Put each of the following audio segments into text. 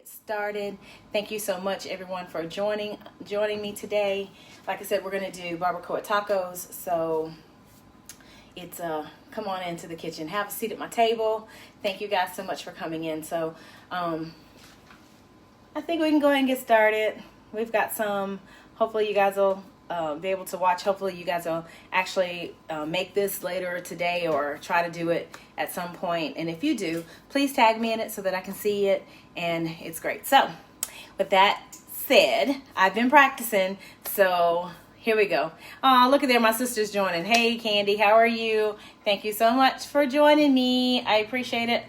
Get started. Thank you so much, everyone, for joining me today. Like I said, we're going to do barbacoa tacos. So it's come on into the kitchen, have a seat at my table. Thank you guys so much for coming in. So I think we can go ahead and get started. We've got some. Hopefully you guys will be able to watch. Hopefully you guys will actually make this later today or try to do it at some point. And if you do, please tag me in it so that I can see it. And it's great. So with that said, I've been practicing. So here we go. Oh, look at there. My sister's joining. Hey, Candy, how are you? Thank you so much for joining me. I appreciate it.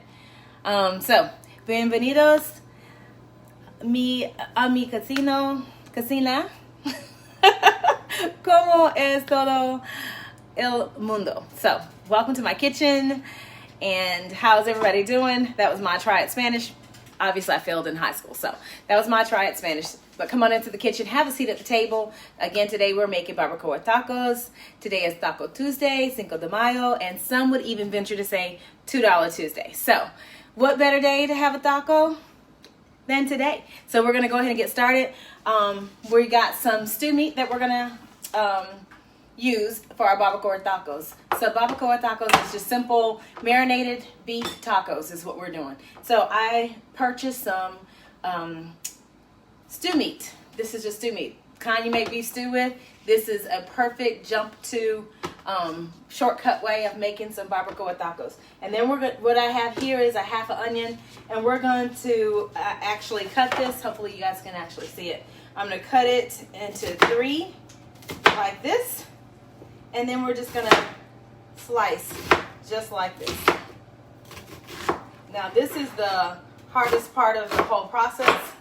So, bienvenidos a mi cocina. ¿Cómo es todo el mundo? So, welcome to my kitchen. And how's everybody doing? That was my try at Spanish. Obviously, I failed in high school, so that was my try at Spanish. But come on into the kitchen, have a seat at the table. Again, today we're making barbacoa tacos. Today is Taco Tuesday, Cinco de Mayo, and some would even venture to say $2 Tuesday. So, what better day to have a taco than today? So we're gonna go ahead and get started. We got some stew meat that we're gonna use for our barbacoa tacos. So barbacoa tacos is just simple marinated beef tacos is what we're doing. So I purchased some stew meat. This is just stew meat. Kind you make beef stew with. This is a perfect jump to shortcut way of making some barbacoa tacos. And then what I have here is a half an onion, and we're going to actually cut this. Hopefully you guys can actually see it. I'm going to cut it into 3 like this. And then we're just going to slice just like this. Now this is the hardest part of the whole process,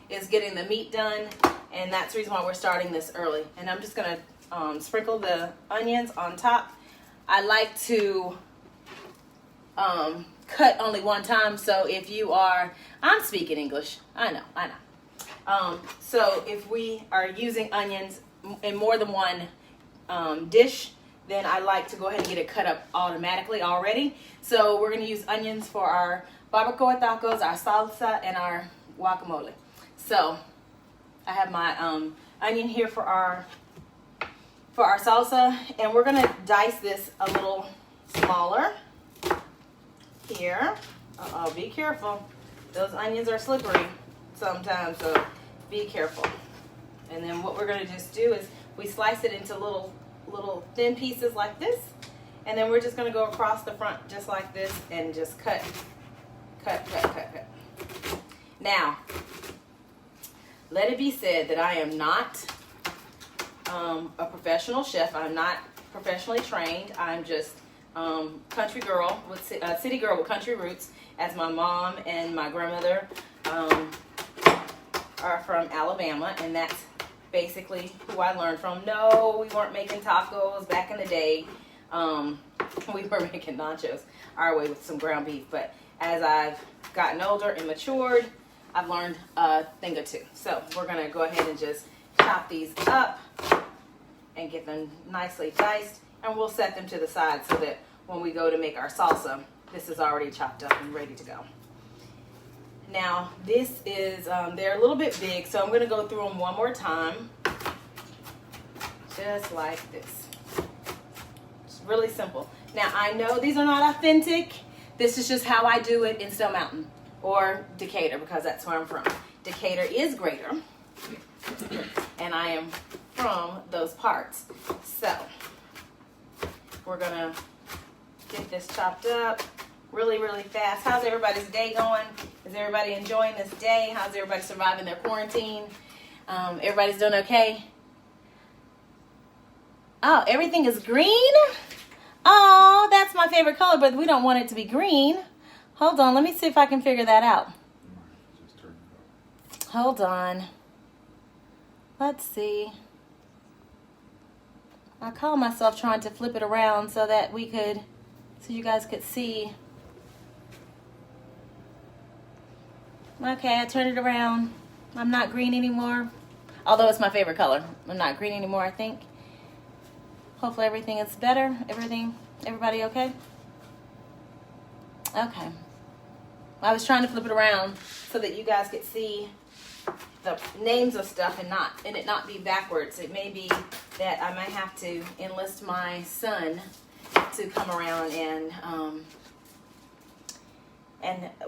is getting the meat done. And that's the reason why we're starting this early. And I'm just going to sprinkle the onions on top. I like to cut only one time. So if you are, I'm speaking English. I know. So if we are using onions in more than one dish, then I like to go ahead and get it cut up automatically already. So we're going to use onions for our barbacoa tacos, our salsa, and our guacamole. So I have my onion here for our salsa, and we're going to dice this a little smaller here. Be careful. Those onions are slippery sometimes, so be careful. And then what we're going to just do is we slice it into little thin pieces like this, and then we're just going to go across the front just like this and just cut. Now, let it be said that I am not a professional chef. I'm not professionally trained. I'm just country girl with city girl with country roots, as my mom and my grandmother are from Alabama, and that's basically who I learned from. No, we weren't making tacos back in the day. We were making nachos our way with some ground beef. But as I've gotten older and matured, I've learned a thing or two. So we're going to go ahead and just chop these up and get them nicely diced. And we'll set them to the side so that when we go to make our salsa, this is already chopped up and ready to go. Now, this is, they're a little bit big, so I'm going to go through them one more time. Just like this. It's really simple. Now, I know these are not authentic. This is just how I do it in Stone Mountain or Decatur, because that's where I'm from. Decatur is greater, and I am from those parts. So, we're going to get this chopped up really, really fast. How's everybody's day going? Is everybody enjoying this day? How's everybody surviving their quarantine? Everybody's doing okay? Oh, everything is green? Oh, that's my favorite color, but we don't want it to be green. Hold on, let me see if I can figure that out. Hold on. Let's see. I caught myself trying to flip it around so that so you guys could see. Okay, I turned it around. I'm not green anymore. Although it's my favorite color. I'm not green anymore, I think. Hopefully everything is better. Everybody okay? Okay. I was trying to flip it around so that you guys could see the names of stuff and it not be backwards. It may be that I might have to enlist my son to come around and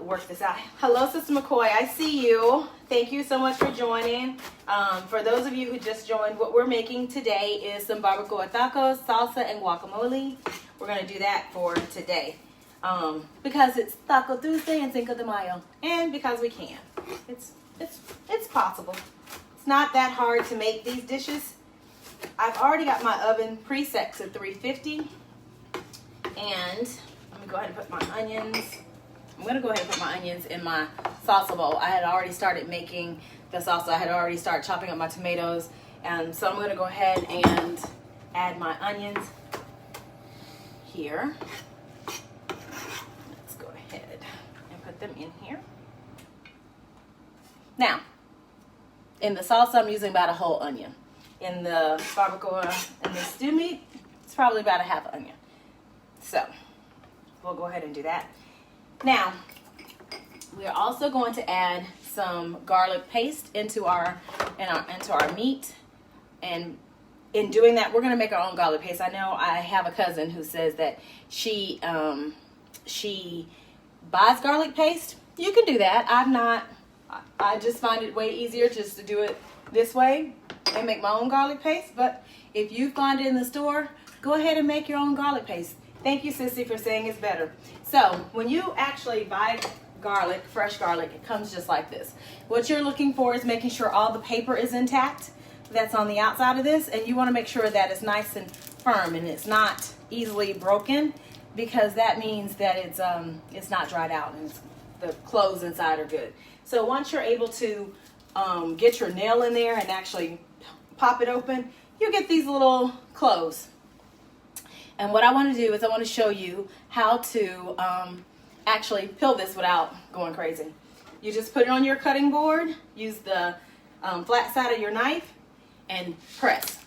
work this out. Hello, Sister McCoy. I see you. Thank you so much for joining. For those of you who just joined, what we're making today is some barbacoa tacos, salsa, and guacamole. We're going to do that for today because it's Taco Tuesday and Cinco de Mayo, and because we can. It's possible. It's not that hard to make these dishes. I've already got my oven preset to 350, and let me go ahead and put my onions. I'm going to go ahead and put my onions in my salsa bowl. I had already started making the salsa. I had already started chopping up my tomatoes. And so I'm going to go ahead and add my onions here. Let's go ahead and put them in here. Now, in the salsa, I'm using about a whole onion. In the barbacoa and the stew meat, it's probably about a half onion. So we'll go ahead and do that. Now, we are also going to add some garlic paste into our meat, and in doing that, we're going to make our own garlic paste. I know I have a cousin who says that she buys garlic paste. You can do that. I've not. I just find it way easier just to do it this way and make my own garlic paste. But if you find it in the store, go ahead and make your own garlic paste. Thank you, Sissy, for saying it's better. So when you actually buy garlic, fresh garlic, it comes just like this. What you're looking for is making sure all the paper is intact that's on the outside of this, and you want to make sure that it's nice and firm and it's not easily broken, because that means that it's not dried out and the cloves inside are good. So once you're able to get your nail in there and actually pop it open, you get these little cloves. And what I want to do is I want to show you how to actually peel this without going crazy. You just put it on your cutting board, use the flat side of your knife, and press.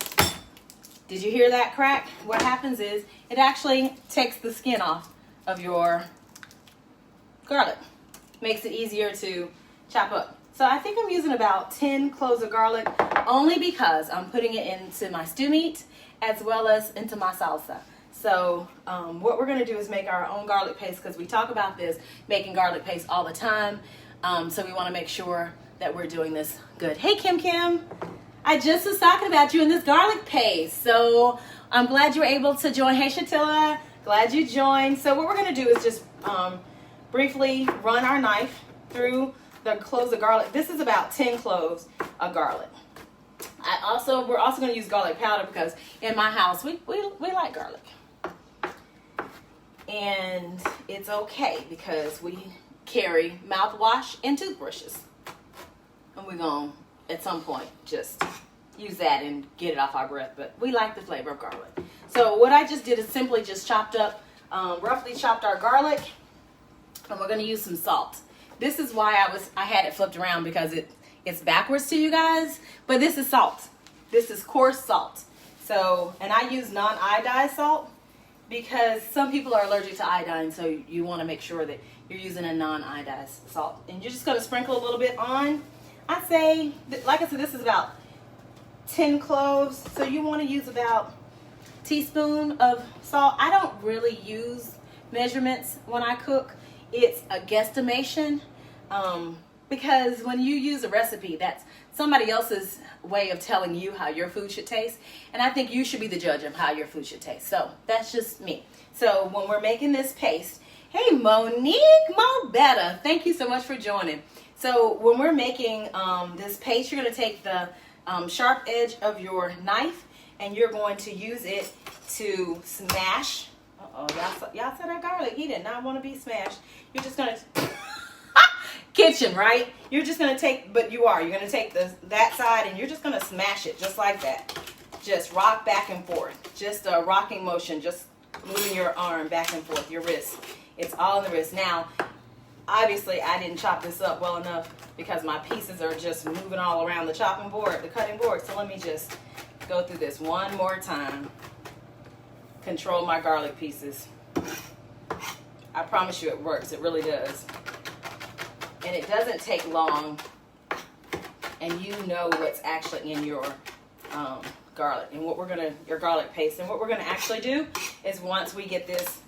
Did you hear that crack? What happens is it actually takes the skin off of your garlic. Makes it easier to chop up. So I think I'm using about 10 cloves of garlic, only because I'm putting it into my stew meat as well as into my salsa. So what we're going to do is make our own garlic paste, because we talk about this, making garlic paste all the time. So we want to make sure that we're doing this good. Hey, Kim. I just was talking about you in this garlic paste. So I'm glad you were able to join. Hey, Shatilla, glad you joined. So what we're going to do is just briefly run our knife through the cloves of garlic. This is about 10 cloves of garlic. We're also going to use garlic powder, because in my house we like garlic. And it's okay because we carry mouthwash and toothbrushes. And we're going to, at some point, just use that and get it off our breath. But we like the flavor of garlic. So what I just did is simply just roughly chopped our garlic. And we're going to use some salt. This is why I had it flipped around, because it's backwards to you guys. But this is salt. This is coarse salt. So, and I use non-iodized salt, because some people are allergic to iodine, so you want to make sure that you're using a non-iodized salt. And you're just going to sprinkle a little bit on. I say, like I said, this is about 10 cloves, so you want to use about a teaspoon of salt. I don't really use measurements when I cook. It's a guesstimation, because when you use a recipe, that's somebody else's way of telling you how your food should taste, and I think you should be the judge of how your food should taste. So that's just me. So when we're making this paste, hey Monique Mobetta, thank you so much for joining. So when we're making this paste, you're going to take the sharp edge of your knife, and you're going to use it to smash. Y'all said that garlic, he did not want to be smashed. You're just going to kitchen, right? You're just going to take, you're going to take that side, and you're just going to smash it just like that. Just rock back and forth. Just a rocking motion, just moving your arm back and forth, your wrist. It's all in the wrist. Now, obviously, I didn't chop this up well enough, because my pieces are just moving all around the chopping board, the cutting board. So let me just go through this one more time. Control my garlic pieces. I promise you it works. It really does. and it doesn't take long, and you know what's actually in your garlic and what we're gonna, your garlic paste. And what we're gonna actually do is once we get this,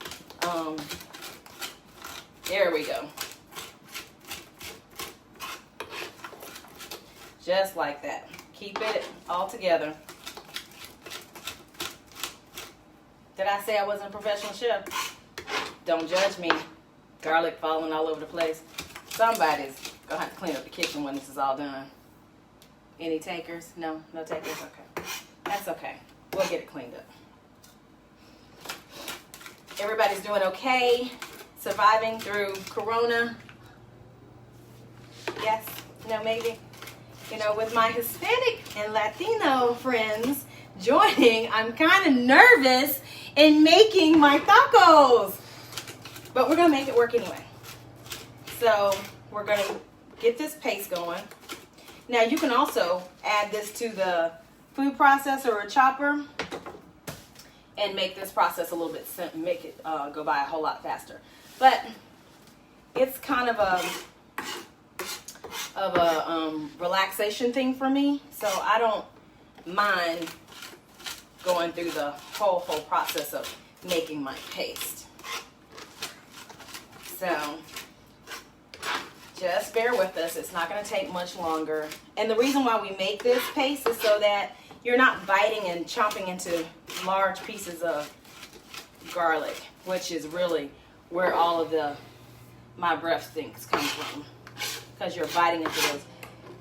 there we go. Just like that. Keep it all together. Did I say I wasn't a professional chef? Don't judge me. Garlic falling all over the place. Somebody's gonna have to clean up the kitchen when this is all done. Any takers? No? No takers? Okay. That's okay. We'll get it cleaned up. Everybody's doing okay. Surviving through Corona. Yes? No, maybe? You know, with my Hispanic and Latino friends joining, I'm kind of nervous in making my tacos. But we're going to make it work anyway. So we're going to get this paste going. Now you can also add this to the food processor or a chopper and make this process a little bit, make it go by a whole lot faster. But it's kind of a relaxation thing for me, so I don't mind going through the whole process of making my paste. So just bear with us. It's not going to take much longer. And the reason why we make this paste is so that you're not biting and chomping into large pieces of garlic, which is really where all of my breath stinks comes from, because you're biting into those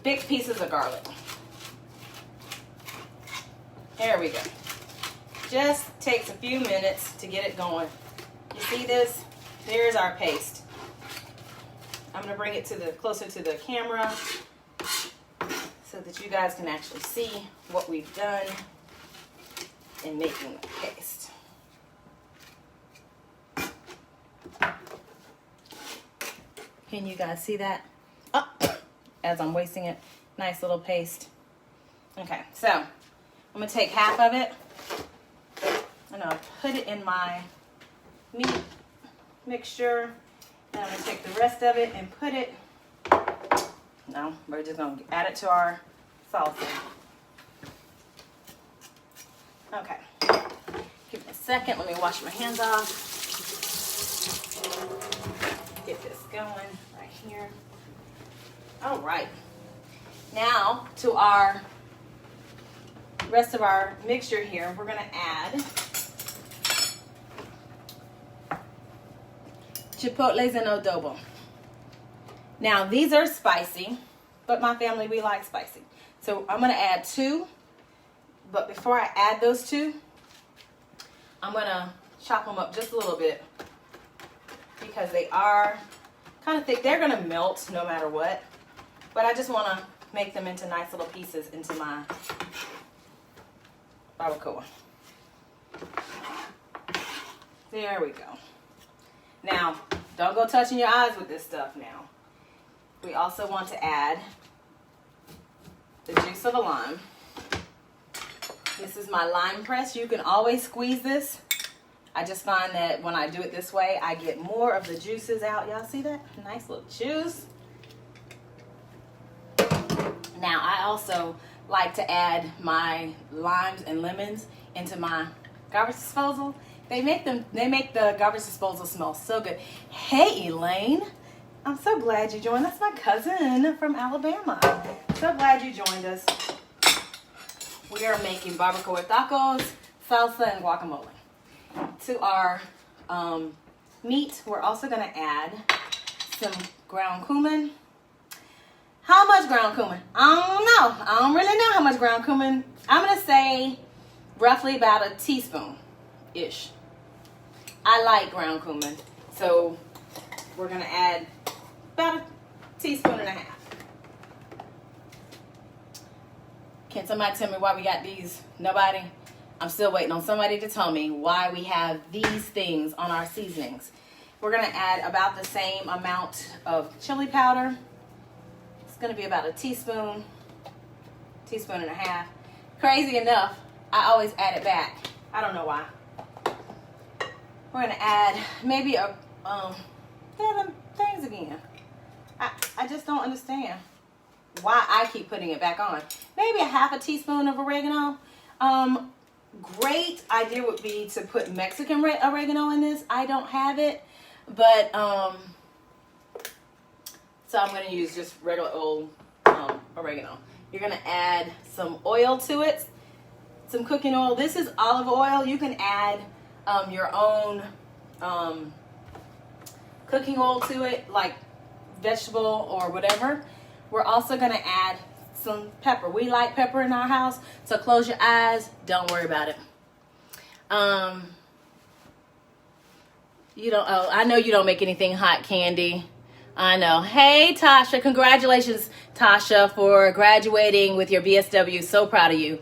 big pieces of garlic. There we go. Just takes a few minutes to get it going. You see this? There's our paste. I'm going to bring it to closer to the camera so that you guys can actually see what we've done in making the paste. Can you guys see that? Oh, as I'm wasting it. Nice little paste. Okay, so I'm going to take half of it and I'll put it in my meat mixture. And I'm going to take the rest of it and put it, no, we're just going to add it to our salsa. Okay, give me a second. Let me wash my hands off. Get this going right here. All right. Now to our rest of our mixture here, we're going to add Chipotles and Adobo. Now these are spicy, but my family, we like spicy. So I'm going to add 2. But before I add those 2, I'm going to chop them up just a little bit because they are kind of thick. They're going to melt no matter what. But I just want to make them into nice little pieces into my barbacoa. There we go. Now, don't go touching your eyes with this stuff now. We also want to add the juice of a lime. This is my lime press. You can always squeeze this. I just find that when I do it this way, I get more of the juices out. Y'all see that? Nice little juice. Now, I also like to add my limes and lemons into my garbage disposal. They make the garbage disposal smell so good. Hey, Elaine. I'm so glad you joined. That's my cousin from Alabama. So glad you joined us. We are making barbacoa tacos, salsa, and guacamole. To our meat, we're also going to add some ground cumin. How much ground cumin? I don't know. I don't really know how much ground cumin. I'm going to say roughly about a teaspoon-ish. I like ground cumin, so we're going to add about a teaspoon and a half. Can somebody tell me why we got these? Nobody? I'm still waiting on somebody to tell me why we have these things on our seasonings. We're going to add about the same amount of chili powder. It's going to be about a teaspoon and a half. Crazy enough, I always add it back. I don't know why. We're going to add maybe things again. I just don't understand why I keep putting it back on. Maybe a half a teaspoon of oregano. Great idea would be to put Mexican oregano in this. I don't have it, but so I'm going to use just regular old oregano. You're going to add some oil to it, some cooking oil. This is olive oil. You can add your own cooking oil to it, like vegetable or whatever. We're also going to add some pepper. We like pepper in our house, so close your eyes. Don't worry about it. You don't. Oh, I know you don't make anything hot, Candy. I know. Hey, Tasha. Congratulations, Tasha, for graduating with your BSW. So proud of you.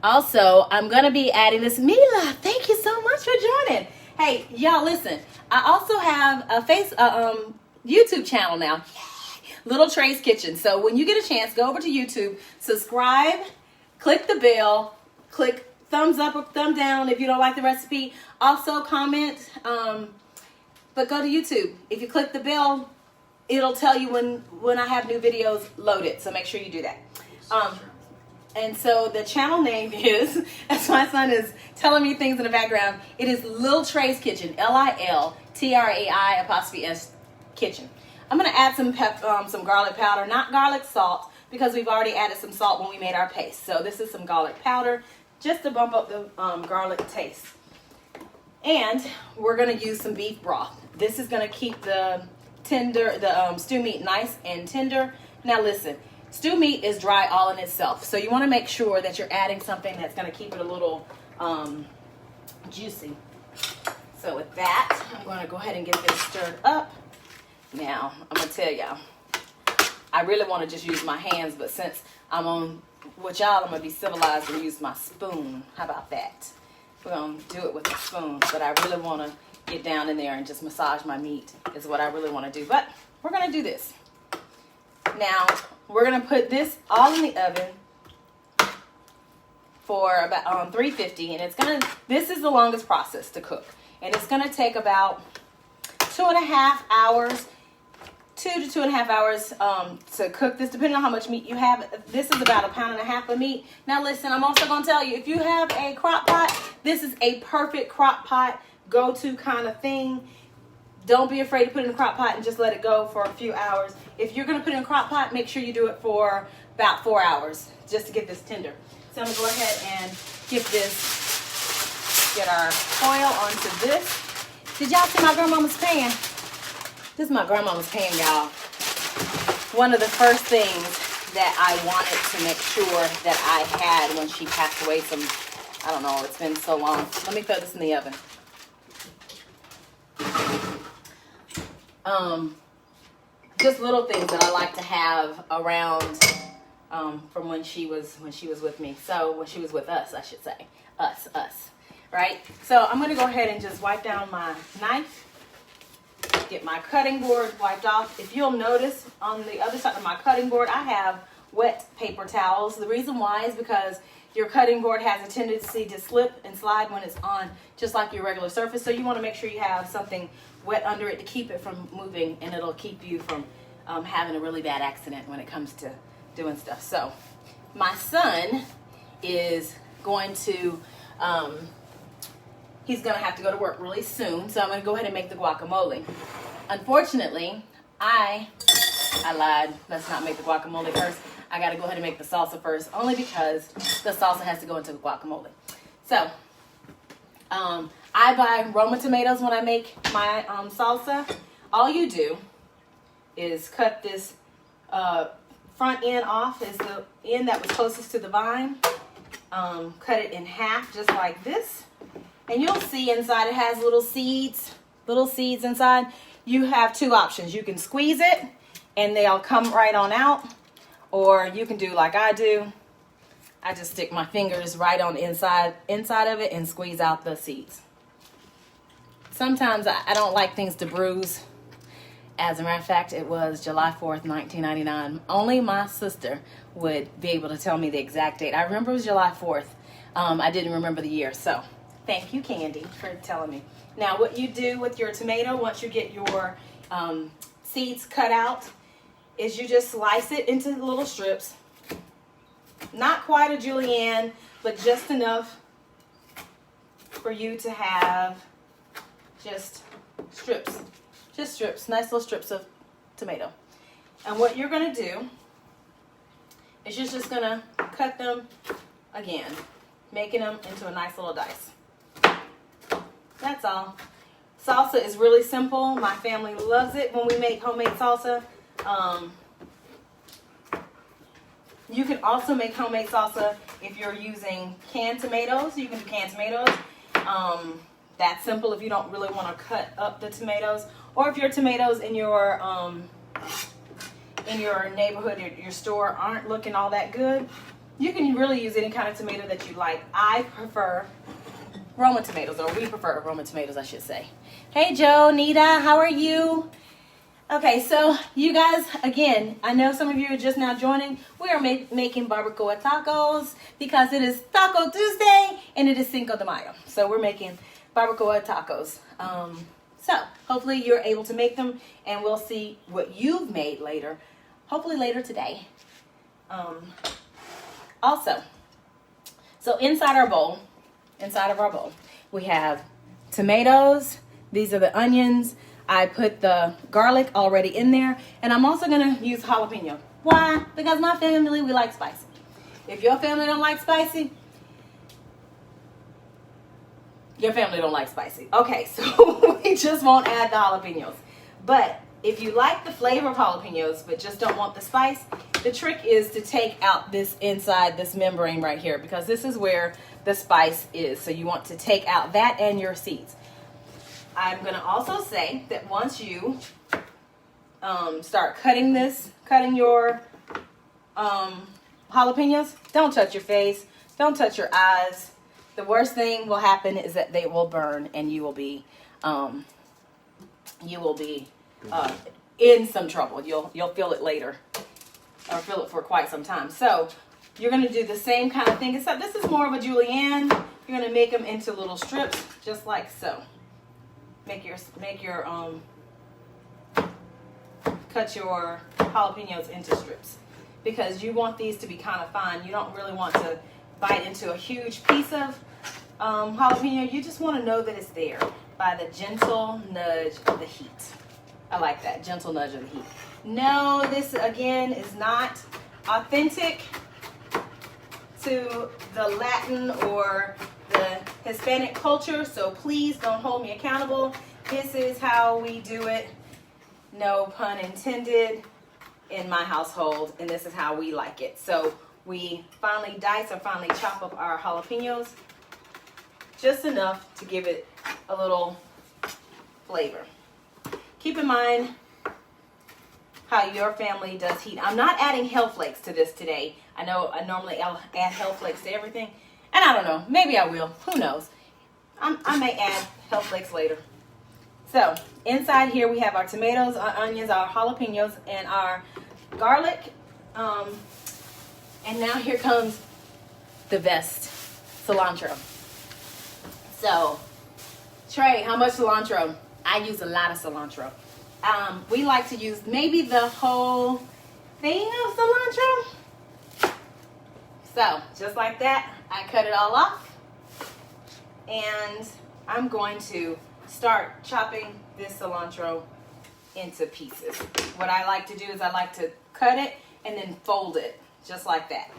Also, I'm going to be adding this. Mila, thank you so much for joining. Hey, y'all, listen. I also have a YouTube channel now. Little Trey's Kitchen. So when you get a chance, go over to YouTube, subscribe, click the bell, click thumbs up or thumb down if you don't like the recipe. Also comment, but go to YouTube. If you click the bell, it'll tell you when I have new videos loaded. So make sure you do that. And so the channel name is, as my son is telling me things in the background, it is Lil Trey's Kitchen, LILTRAI' Kitchen. I'm going to add some garlic powder, not garlic salt, because we've already added some salt when we made our paste. So this is some garlic powder, just to bump up the garlic taste. And we're going to use some beef broth. This is going to keep the stew meat nice and tender. Now listen, stew meat is dry all in itself. So you want to make sure that you're adding something that's going to keep it a little juicy. So with that, I'm going to go ahead and get this stirred up. Now, I'm going to tell y'all, I really want to just use my hands, but since I'm on with y'all, I'm going to be civilized and use my spoon. How about that? We're going to do it with a spoon, but I really want to get down in there and just massage my meat is what I really want to do. But we're going to do this. Now, we're going to put this all in the oven for about 350, and this is the longest process to cook. And it's going to take about 2.5 hours. 2 to 2.5 hours to cook this, depending on how much meat you have. This is about 1.5 pounds of meat. Now listen, I'm also going to tell you, if you have a crock pot, this is a perfect crock pot go-to kind of thing. Don't be afraid to put it in a crock pot and just let it go for a few hours. If you're going to put it in a crock pot, make sure you do it for about 4 hours just to get this tender. So I'm going to go ahead and get our oil onto this. Did y'all see my grandmama's pan? This is my grandmama's pan, y'all. One of the first things that I wanted to make sure that I had when she passed away I don't know, it's been so long. Let me throw this in the oven. Just little things that I like to have around from when she was with me. So when she was with us, I should say. Us. Right? So I'm going to go ahead and just wipe down my knife. Get my cutting board wiped off. If you'll notice on the other side of my cutting board, I have wet paper towels. The reason why is because your cutting board has a tendency to slip and slide when it's on, just like your regular surface. So you want to make sure you have something wet under it to keep it from moving, and it'll keep you from having a really bad accident when it comes to doing stuff. So my son is going to he's going to have to go to work really soon, so I'm going to go ahead and make the guacamole. Unfortunately, I lied. Let's not make the guacamole first. I got to go ahead and make the salsa first, only because the salsa has to go into the guacamole. So, I buy Roma tomatoes when I make my salsa. All you do is cut this front end off, is the end that was closest to the vine. Cut it in half just like this. And you'll see inside it has little seeds inside. You have two options. You can squeeze it and they'll come right on out, or you can do like I do. I just stick my fingers right on the inside of it and squeeze out the seeds. Sometimes I don't like things to bruise. As a matter of fact, it was July 4th, 1999. Only my sister would be able to tell me the exact date. I remember it was July 4th. I didn't remember the year, so thank you, Candy, for telling me. Now, what you do with your tomato, once you get your seeds cut out is you just slice it into little strips. Not quite a julienne, but just enough for you to have just strips. Just strips, nice little strips of tomato. And what you're gonna do is you're just gonna cut them again, making them into a nice little dice. That's all. Salsa is really simple. My family loves it when we make homemade salsa. You can also make homemade salsa if you're using canned tomatoes. You can do canned tomatoes. That's simple if you don't really want to cut up the tomatoes. Or if your tomatoes in your neighborhood, your store aren't looking all that good, you can really use any kind of tomato that you like. I prefer Roma tomatoes, or we prefer Roma tomatoes, I should say. Hey Joe, Nita, how are you? Okay, so you guys, again, I know some of you are just now joining. We are making barbacoa tacos because it is Taco Tuesday and it is Cinco de Mayo. So we're making barbacoa tacos. So hopefully you're able to make them, and we'll see what you've made later. Hopefully later today. Also, so inside of our bowl, we have tomatoes. These are the onions. I put the garlic already in there, and I'm also gonna use jalapeno. Why? Because my family, we like spicy. If your family don't like spicy, your family don't like spicy. Okay, so we just won't add the jalapenos. But if you like the flavor of jalapenos but just don't want the spice, the trick is to take out this inside, this membrane right here, because this is where the spice is. So you want to take out that and your seeds. I'm going to also say that once you start cutting your jalapenos, don't touch your face, don't touch your eyes. The worst thing will happen is that they will burn, and you will be in some trouble. You'll feel it later, or feel it for quite some time. So you're going to do the same kind of thing, except this is more of a julienne. You're going to make them into little strips, just like so. Cut your jalapenos into strips, because you want these to be kind of fine. You don't really want to bite into a huge piece of jalapeno. You just want to know that it's there by the gentle nudge of the heat. I like that, gentle nudge of the heat. No, this again is not authentic to the Latin or the Hispanic culture, so please don't hold me accountable. This is how we do it, no pun intended, in my household, and this is how we like it. So we finally chop up our jalapenos, just enough to give it a little flavor. Keep in mind how your family does heat. I'm not adding hell flakes to this today. I know I normally add hell flakes to everything, and I don't know, maybe I will, who knows. I may add hell flakes later. So inside here we have our tomatoes, our onions, our jalapenos, and our garlic. And now here comes the best, cilantro. So, Trey, how much cilantro? I use a lot of cilantro. We like to use maybe the whole thing of cilantro. So, just like that, I cut it all off. And I'm going to start chopping this cilantro into pieces. What I like to do is I like to cut it and then fold it, just like that.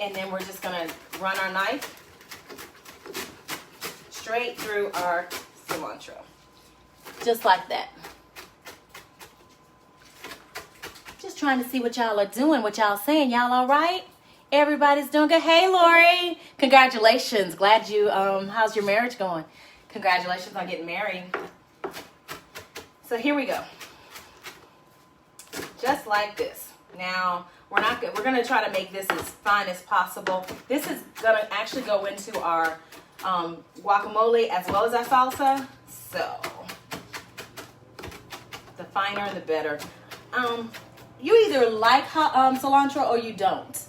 And then we're just gonna run our knife straight through our cilantro, just like that. Just trying to see what y'all are doing, what y'all saying. Y'all all right? Everybody's doing good. Hey, Lori, congratulations. Glad you, how's your marriage going? Congratulations on getting married. So here we go. Just like this. Now, we're gonna try to make this as fine as possible. This is gonna actually go into our guacamole as well as our salsa. So, the finer the better. You either like cilantro or you don't.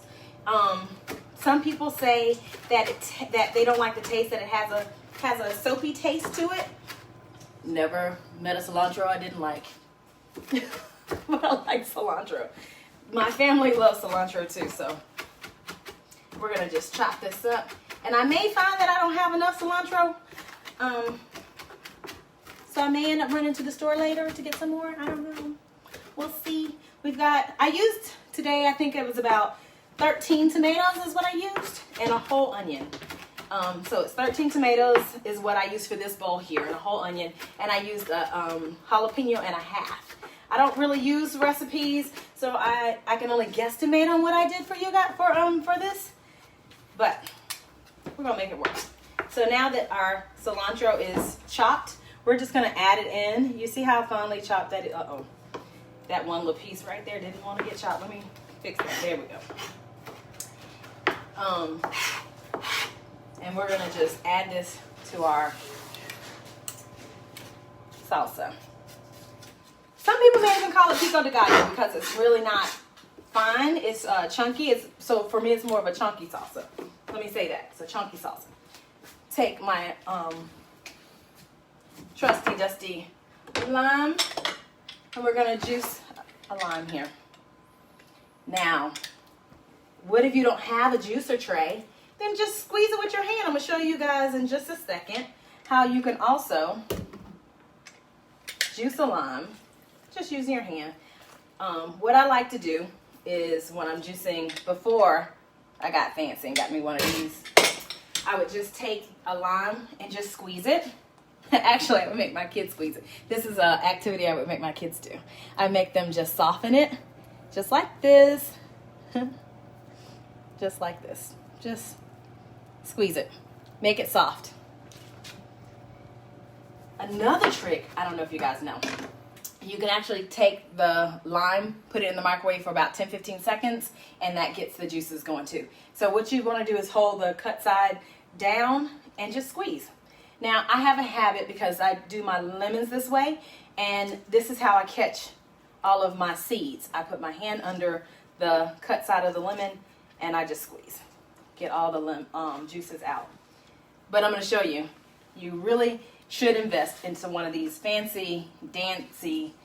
Some people say that that they don't like the taste, that it has a soapy taste to it. Never met a cilantro I didn't like. but I like cilantro. My family loves cilantro too, so we're gonna just chop this up. And I may find that I don't have enough cilantro, so I may end up running to the store later to get some more. I don't know. We'll see. I used today, I think it was about 13 tomatoes is what I used, and a whole onion. So it's 13 tomatoes is what I used for this bowl here, and a whole onion, and I used a jalapeno and a half. I don't really use recipes, so I can only guesstimate on what I did for you guys for this, but we're gonna make it work. So now that our cilantro is chopped, we're just gonna add it in. You see how finely chopped that is? Uh-oh, that one little piece right there didn't want to get chopped. Let me fix that. There we go. And we're gonna just add this to our salsa. Some people may even call it pico de gallo because it's really not fine. It's chunky. So for me, it's more of a chunky salsa. Let me say that. It's a chunky salsa. Take my trusty dusty lime, and we're gonna juice a lime here. Now, what if you don't have a juicer tray? Then just squeeze it with your hand. I'm gonna show you guys in just a second how you can also juice a lime just using your hand. What I like to do is when I'm juicing, before I got fancy and got me one of these, I would just take a lime and just squeeze it. Actually, I would make my kids squeeze it. This is an activity I would make my kids do. I make them just soften it, just like this. Just like this. Just squeeze it. Make it soft. Another trick, I don't know if you guys know, you can actually take the lime, put it in the microwave for about 10-15 seconds, and that gets the juices going too. So what you want to do is hold the cut side down and just squeeze. Now, I have a habit because I do my lemons this way, and this is how I catch all of my seeds. I put my hand under the cut side of the lemon, and I just squeeze. Get all the juices out. But I'm going to show you. You really should invest into one of these fancy, dancy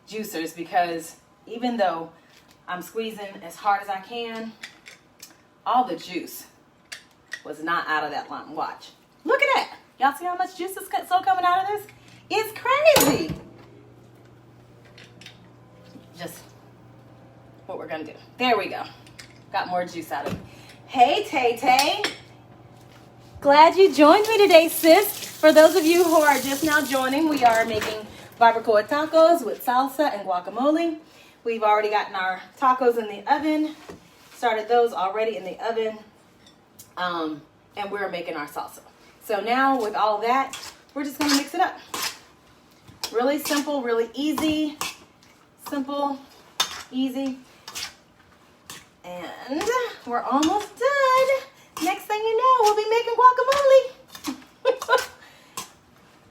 juicers, because even though I'm squeezing as hard as I can, all the juice was not out of that lime. Watch. Look at that. Y'all see how much juice is still coming out of this? It's crazy. Just what we're going to do. There we go. Got more juice out of it. Hey, Tay-Tay. Glad you joined me today, sis. For those of you who are just now joining, we are making barbacoa tacos with salsa and guacamole. We've already gotten our tacos in the oven. Started those already in the oven. And we're making our salsa. So now with all that, we're just going to mix it up. Really simple, really easy. Simple, easy. And we're almost done. Next thing you know, we'll be making guacamole.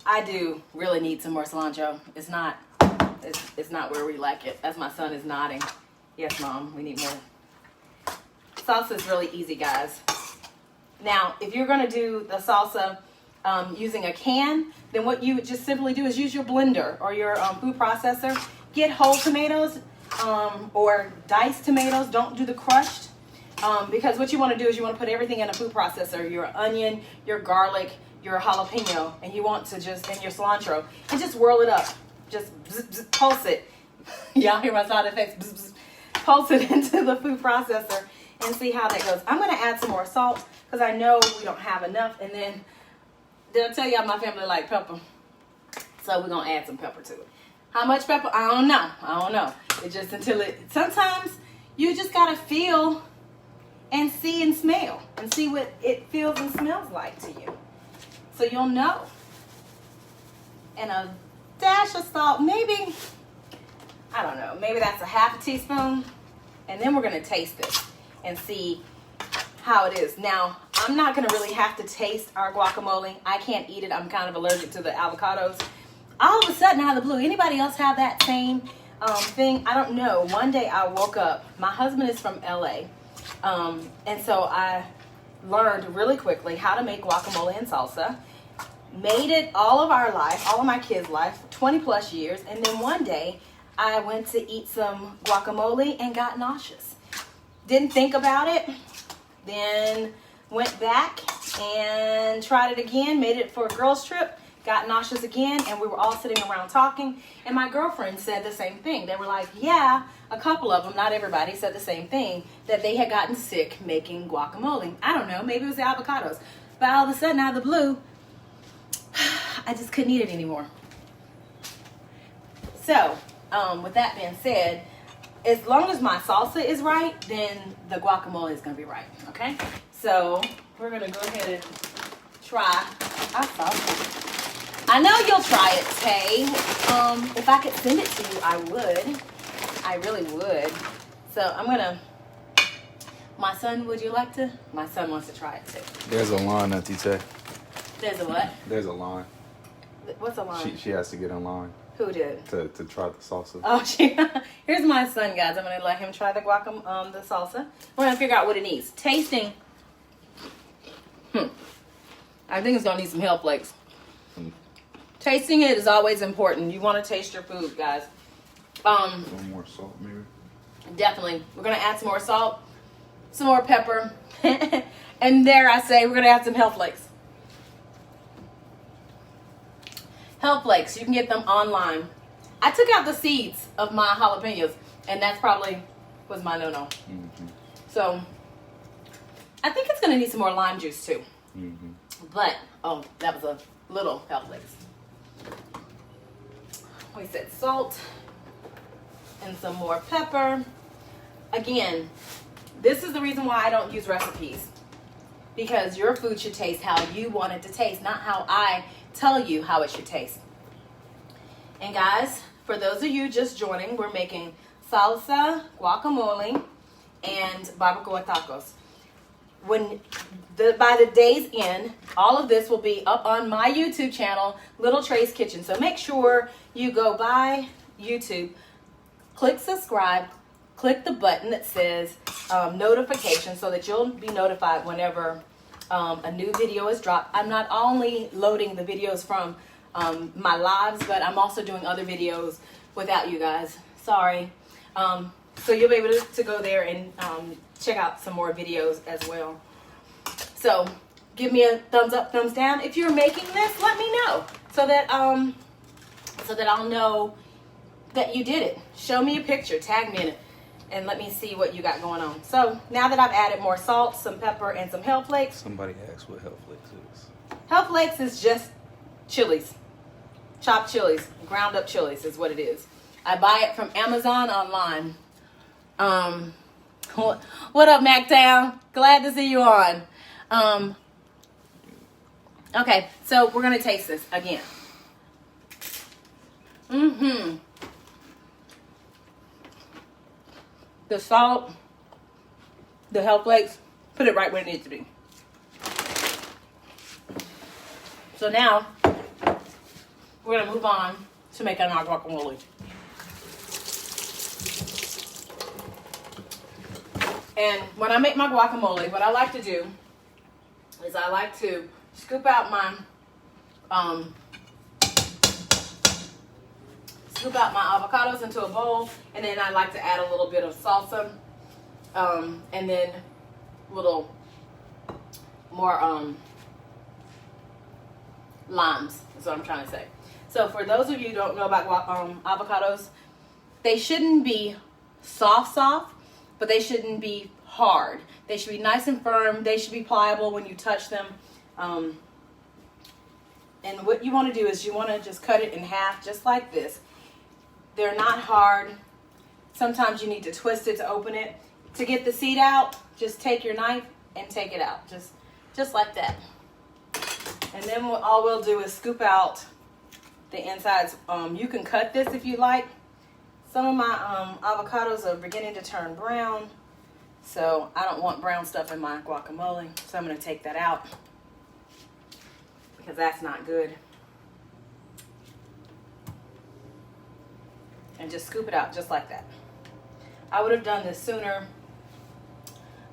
I do really need some more cilantro. It's not where we like it. As my son is nodding. Yes, Mom, we need more. Salsa is really easy, guys. Now, if you're going to do the salsa using a can, then what you would just simply do is use your blender or your food processor. Get whole tomatoes or diced tomatoes. Don't do the crushed. Because what you want to do is you want to put everything in a food processor. Your onion, your garlic, your jalapeno, and you want to just, and your cilantro, and just whirl it up. Just bzz, bzz, pulse it. Y'all hear my sound effects? Bzz, bzz. Pulse it into the food processor and see how that goes. I'm going to add some more salt because I know we don't have enough. And then they'll tell y'all my family like pepper. So we're going to add some pepper to it. How much pepper? I don't know. I don't know. It just sometimes you just got to feel and see and smell and see what it feels and smells like to you. So you'll know. And a dash of salt, maybe, I don't know, maybe that's a half a teaspoon. And then we're going to taste this and see how it is. Now, I'm not going to really have to taste our guacamole. I can't eat it. I'm kind of allergic to the avocados. All of a sudden, out of the blue, anybody else have that same thing? I don't know. One day I woke up. My husband is from LA. And so I learned really quickly how to make guacamole and salsa. Made it all of our life, all of my kids' life, 20 plus years. And then one day I went to eat some guacamole and got nauseous. Didn't think about it. Then went back and tried it again. Made it for a girls trip. Got nauseous again. And we were all sitting around talking. And my girlfriend said the same thing. They were like, yeah, a couple of them, not everybody, said the same thing. That they had gotten sick making guacamole. I don't know. Maybe it was the avocados. But all of a sudden, out of the blue, I just couldn't eat it anymore. So, with that being said, as long as my salsa is right, then the guacamole is going to be right, okay? So, we're going to go ahead and try our salsa. I know you'll try it, Tay. If I could send it to you, I would. I really would. So, I'm going to... My son, would you like to? My son wants to try it, too. There's a line, Auntie Tay. There's a what? There's a line. What's a line? She has to get in line. Who did? To try the salsa. Oh, here's my son, guys. I'm going to let him try the the salsa. We're going to figure out what it needs. Tasting. I think it's going to need some hell flakes. Tasting it is always important. You want to taste your food, guys. A little more salt, maybe? Definitely. We're going to add some more salt, some more pepper. And dare I say, we're going to add some hell flakes. Hell flakes, you can get them online. I took out the seeds of my jalapeños, and that's probably was my no-no. Mm-hmm. So, I think it's going to need some more lime juice, too. Mm-hmm. But, oh, that was a little hell flakes. We said salt and some more pepper. Again, this is the reason why I don't use recipes. Because your food should taste how you want it to taste, not how I tell you how it should taste. And guys, for those of you just joining, we're making salsa, guacamole, and barbacoa tacos. By the day's end, all of this will be up on my YouTube channel, Little Trey's Kitchen. So make sure you go by YouTube, click subscribe, click the button that says notification so that you'll be notified whenever a new video is dropped. I'm not only loading the videos from my lives, but I'm also doing other videos without you guys. Sorry. So you'll be able to go there and check out some more videos as well. So give me a thumbs up, thumbs down. If you're making this, let me know so that I'll know that you did it. Show me a picture, tag me in it, and let me see what you got going on. So now that I've added more salt, some pepper, and some hell flakes. Somebody asked what hell flakes is. Hell flakes is just chilies. Chopped chilies. Ground up chilies is what it is. I buy it from Amazon online. What up, Mactown? Glad to see you on. Okay, so we're going to taste this again. The salt, the hell flakes, put it right where it needs to be. So now, we're going to move on to making our guacamole. And when I make my guacamole, what I like to do is I like to scoop out my avocados into a bowl, and then I like to add a little bit of salsa, and then a little more limes is what I'm trying to say. So for those of you who don't know about avocados, they shouldn't be soft, but they shouldn't be hard. They should be nice and firm. They should be pliable when you touch them. And what you want to do is you want to just cut it in half just like this. They're not hard. Sometimes you need to twist it to open it. To get the seed out, just take your knife and take it out. Just like that. And then all we'll do is scoop out the insides. You can cut this if you like. Some of my avocados are beginning to turn brown. So I don't want brown stuff in my guacamole. So I'm going to take that out, because that's not good. And just scoop it out just like that. I would have done this sooner,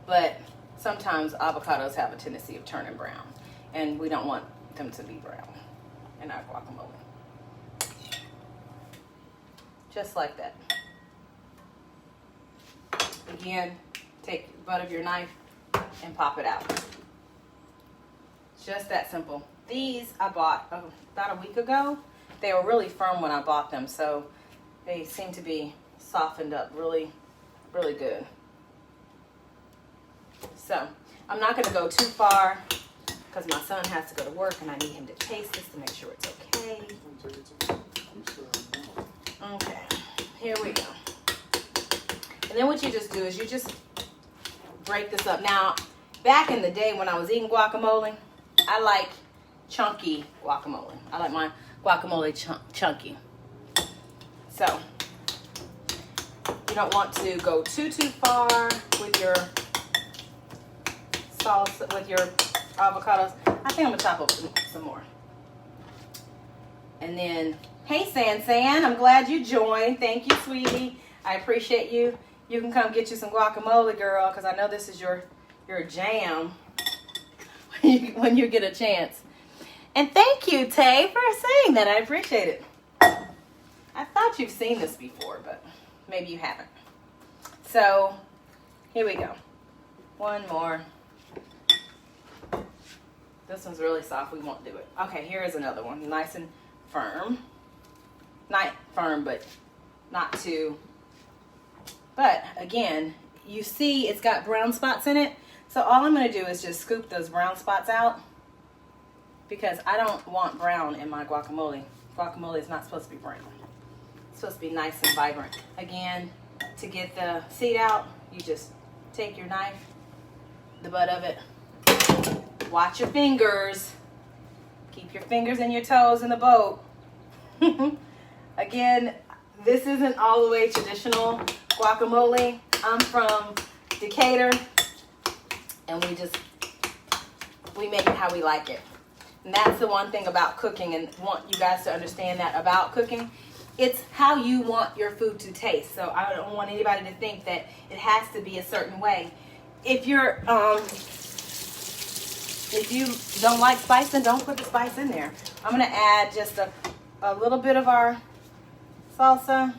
but sometimes avocados have a tendency of turning brown, and we don't want them to be brown in our guacamole. just like that. Again, take the butt of your knife and pop it out. Just that simple. These I bought about a week ago. They were really firm when I bought them, so they seem to be softened up really, really good. So I'm not going to go too far because my son has to go to work and I need him to taste this to make sure it's okay. Okay, here we go. And then what you just do is you just break this up. Now, back in the day when I was eating guacamole, I like chunky guacamole. I like my guacamole chunky. So, you don't want to go too far with your salsa, with your avocados. I think I'm gonna chop up some more. And then, hey San, I'm glad you joined. Thank you, sweetie. I appreciate you. You can come get you some guacamole, girl, because I know this is your jam when you get a chance. And thank you, Tay, for saying that. I appreciate it. I thought you've seen this before, but maybe you haven't. So, here we go. One more. This one's really soft. We won't do it. Okay, here is another one. Nice and firm. Not firm, but not too. But, again, you see it's got brown spots in it. So, all I'm going to do is just scoop those brown spots out. Because I don't want brown in my guacamole. Guacamole is not supposed to be brown. It's supposed to be nice and vibrant. Again, to get the seed out, you just take your knife, the butt of it. Watch your fingers. Keep your fingers and your toes in the boat. Again, this isn't all the way traditional guacamole. I'm from Decatur, and we make it how we like it. And that's the one thing about cooking, and want you guys to understand that about cooking. It's how you want your food to taste. So I don't want anybody to think that it has to be a certain way. If you don't like spice, then don't put the spice in there. I'm gonna add just a little bit of our salsa.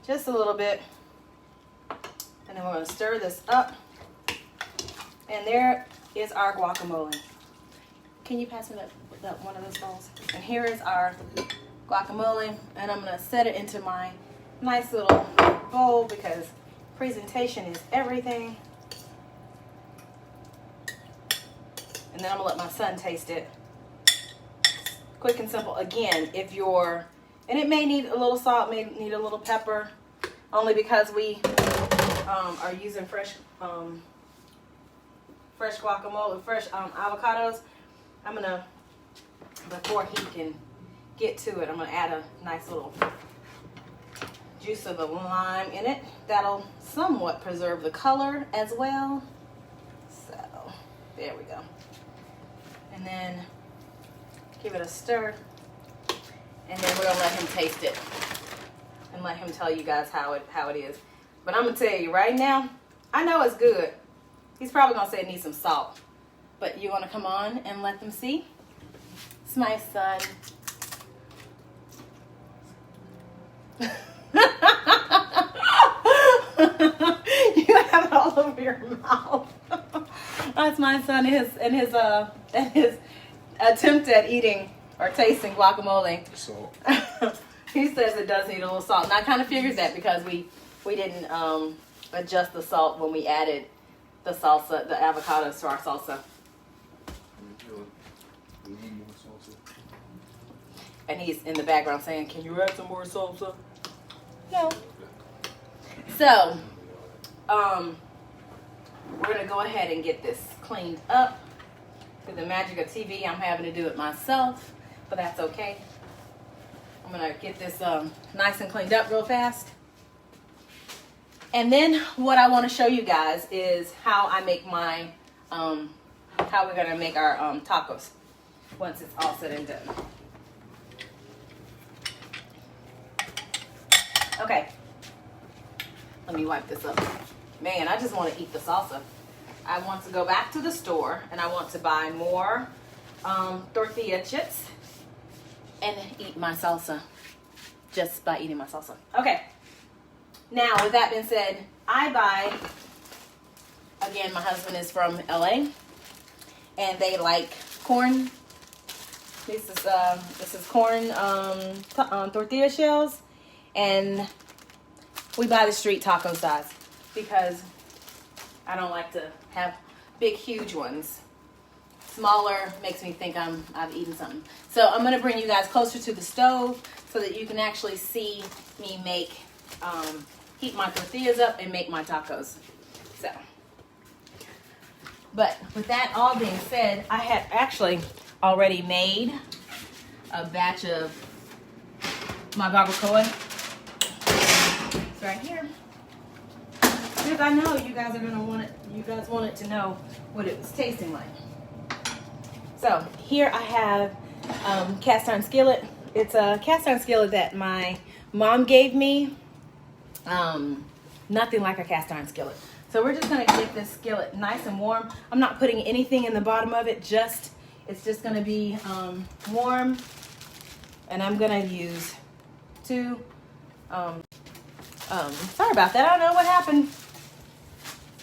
Just a little bit, and then we're gonna stir this up. And there is our guacamole. Can you pass me that one of those bowls? And here is our guacamole, and I'm gonna set it into my nice little bowl because presentation is everything. And then I'm gonna let my son taste it. Quick and simple. Again, and it may need a little salt, may need a little pepper, only because we are using fresh guacamole, fresh avocados. I'm gonna, before he can get to it, I'm gonna add a nice little juice of a lime in it. That'll somewhat preserve the color as well. So, there we go. And then give it a stir. And then we're gonna let him taste it and let him tell you guys how it is. But I'm gonna tell you right now, I know it's good. He's probably gonna say it needs some salt. But you wanna come on and let them see? It's my son. You have it all over your mouth. That's my son and his attempt at eating or tasting guacamole. Salt. He says it does need a little salt. And I kind of figured that because we didn't adjust the salt when we added the salsa, the avocados to our salsa. And he's in the background saying, "Can you add some more salsa?" No. So, we're going to go ahead and get this cleaned up. Through the magic of TV, I'm having to do it myself, but that's okay. I'm going to get this nice and cleaned up real fast. And then what I want to show you guys is how I make my, how we're going to make our tacos once it's all said and done. Okay. Let me wipe this up. Man, I just want to eat the salsa. I want to go back to the store and I want to buy more tortilla chips and eat my salsa. just by eating my salsa. Okay. Now, with that being said, I buy, again, my husband is from LA, and they like corn. This is corn tortilla shells, and we buy the street taco size because I don't like to have big, huge ones. Smaller makes me think I've eaten something. So I'm gonna bring you guys closer to the stove so that you can actually see me make, heat my tortillas up and make my tacos. So, but with that all being said, I had actually already made a batch of my barbacoa. It's right here. Because I know you guys are gonna want it. You guys wanted to know what it was tasting like. So here I have cast iron skillet. It's a cast iron skillet that my mom gave me. Nothing like a cast iron skillet. So we're just gonna get this skillet nice and warm. I'm not putting anything in the bottom of it. It's just gonna be warm. And I'm gonna use two. Sorry about that. I don't know what happened.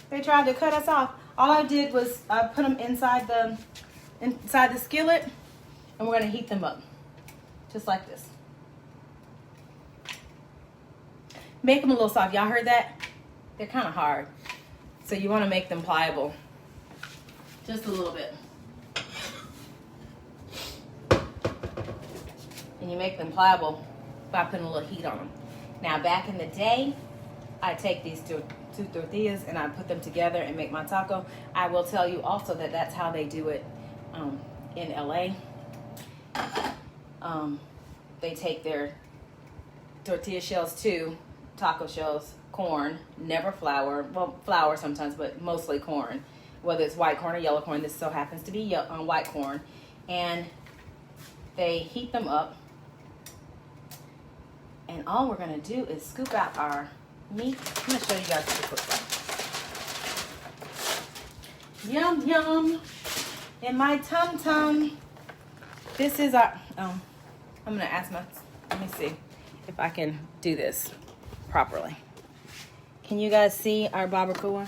They tried to cut us off. All I did was I put them inside the skillet, and we're gonna heat them up, just like this. Make them a little soft. Y'all heard that? They're kind of hard, so you want to make them pliable, just a little bit. And you make them pliable by putting a little heat on them. Now, back in the day, I take these two tortillas and I put them together and make my taco. I will tell you also that that's how they do it in LA. They take their tortilla shells too, taco shells, corn, never flour. Well, flour sometimes, but mostly corn. Whether it's white corn or yellow corn, this so happens to be white corn. And they heat them up. And all we're gonna do is scoop out our meat. I'm gonna show you guys what this looks like. Yum, yum. In my tum-tum. This is our, I'm gonna ask let me see if I can do this properly. Can you guys see our barbacoa?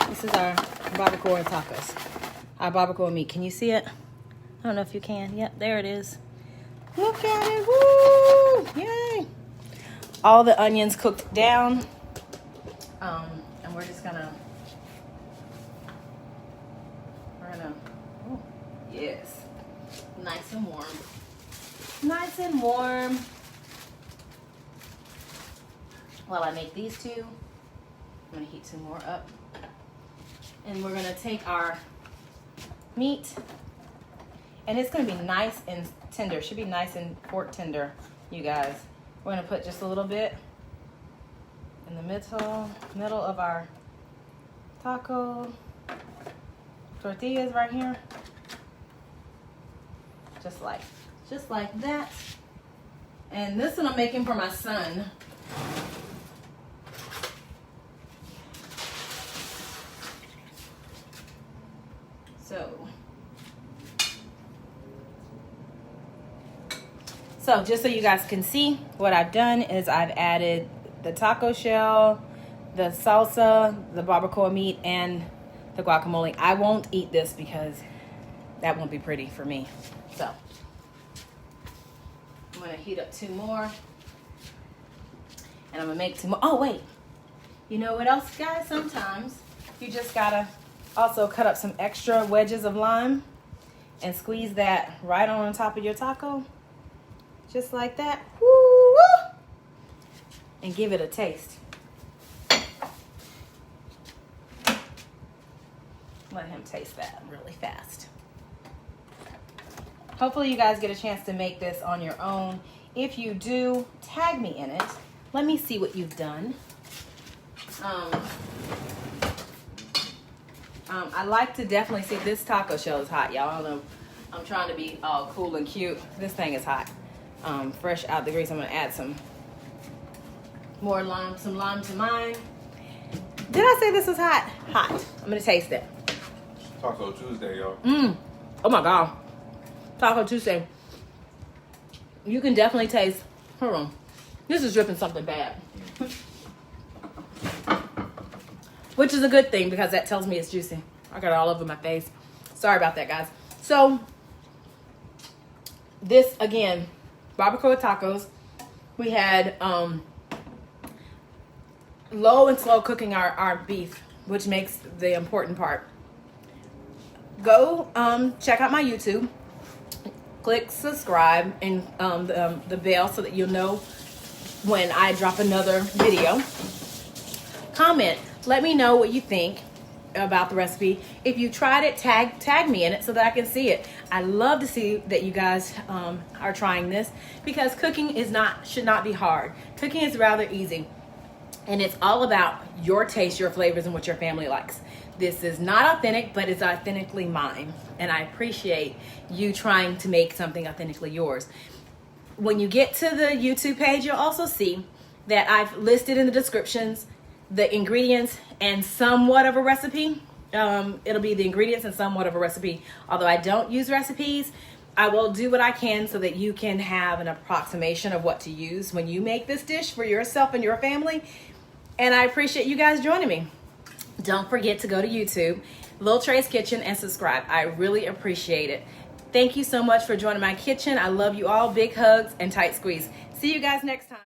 This is our barbacoa tacos. Our barbacoa meat. Can you see it? I don't know if you can. Yep, there it is. Look at it. Woo! Yay! All the onions cooked down. And we're gonna, oh, yes. Nice and warm. Nice and warm. While I make these two, I'm gonna heat some more up. And we're gonna take our meat, and it's gonna be nice and tender. Should be nice and pork tender, you guys. We're gonna put just a little bit in the middle of our taco tortillas right here. Just like that. And this one I'm making for my son. So just so you guys can see, what I've done is I've added the taco shell, the salsa, the barbacoa meat, and the guacamole. I won't eat this because that won't be pretty for me. So I'm gonna heat up two more, and I'm gonna make two more. Oh wait, you know what else, guys? Sometimes you just gotta also cut up some extra wedges of lime and squeeze that right on top of your taco. Just like that. Woo! And give it a taste. Let him taste that really fast. Hopefully you guys get a chance to make this on your own. If you do, tag me in it. Let me see what you've done. I like to definitely see this taco shell is hot, y'all. I don't know. I'm trying to be all cool and cute. This thing is hot. Fresh out the grease. I'm gonna add some more lime, to mine. Did I say this was hot? Hot. I'm gonna taste it. Taco Tuesday, y'all. Oh my God. Taco Tuesday. You can definitely taste Hold on. This is dripping something bad. Which is a good thing because that tells me it's juicy. I got it all over my face. Sorry about that, guys. So, this, again, Barbacoa Tacos. We had low and slow cooking our beef, which makes the important part. Go check out my YouTube. Click subscribe and the bell so that you'll know when I drop another video. Comment. Let me know what you think about the recipe. If you tried it, tag me in it so that I can see it. I love to see that you guys are trying this because cooking should not be hard. Cooking is rather easy. And it's all about your taste, your flavors, and what your family likes. This is not authentic, but it's authentically mine. And I appreciate you trying to make something authentically yours. When you get to the YouTube page, you'll also see that I've listed in the descriptions the ingredients and somewhat of a recipe. It'll be the ingredients and somewhat of a recipe. Although I don't use recipes, I will do what I can so that you can have an approximation of what to use when you make this dish for yourself and your family. And I appreciate you guys joining me. Don't forget to go to YouTube, Lil Trey's Kitchen, and subscribe. I really appreciate it. Thank you so much for joining my kitchen. I love you all. Big hugs and tight squeeze. See you guys next time.